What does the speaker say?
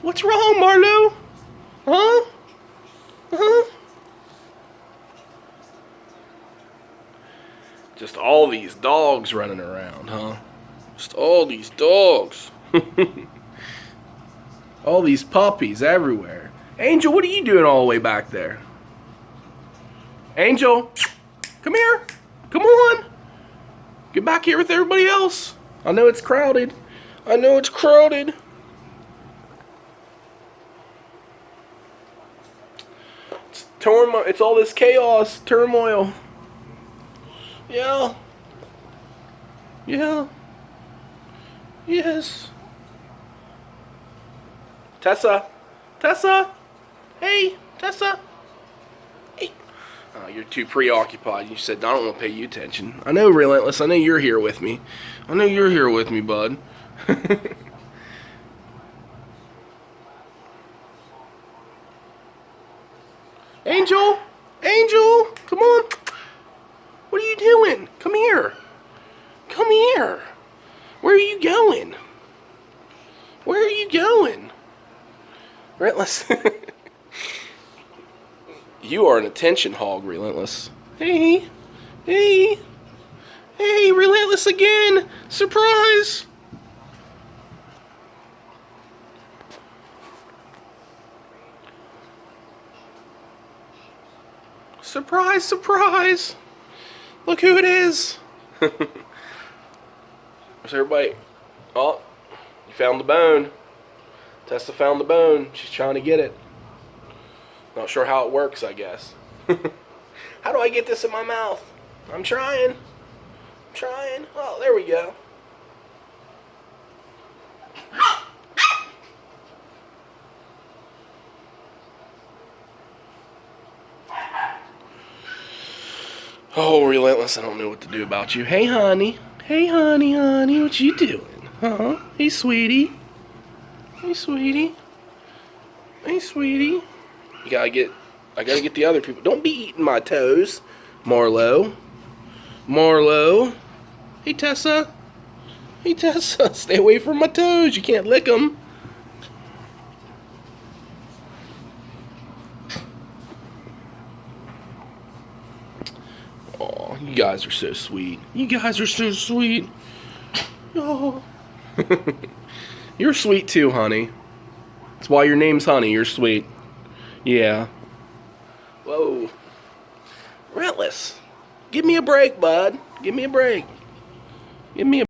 What's wrong, Marlo? Huh? Huh? Just all these dogs running around, huh? Just all these dogs. All these puppies everywhere. Angel, what are you doing all the way back there? Angel, come here. Come on. Get back here with everybody else. I know it's crowded. I know it's crowded. It's turmoil. It's all this chaos, turmoil. Yeah. Yeah. Yes. Tessa. Tessa. Hey, Tessa. Hey. Oh, you're too preoccupied. You said, I don't want to pay you attention. I know, Relentless. I know you're here with me. I know you're here with me, bud. Angel. Angel. Come on. What are you doing? Come here. Come here. Where are you going? Where are you going? Relentless. You are an attention hog, Relentless. Hey. Hey. Hey, Relentless again. Surprise. Surprise, surprise. Look who it is. Where's everybody? Oh, you found the bone. Tessa found the bone. She's trying to get it. Not sure how it works, I guess. How do I get this in my mouth? I'm trying. I'm trying. Oh, there we go. Oh, Relentless, I don't know what to do about you. Hey, honey. Hey, honey, honey. What you doing? Huh? Hey, sweetie. Hey, sweetie. Hey, sweetie. I gotta get the other people. Don't be eating my toes, Marlo. Marlo. Hey, Tessa. Hey, Tessa. Stay away from my toes. You can't lick them. Oh, you guys are so sweet. You guys are so sweet. Oh. You're sweet too, honey. That's why your name's Honey. You're sweet. Yeah. Whoa. Relentless. Give me a break, bud. Give me a break. Give me a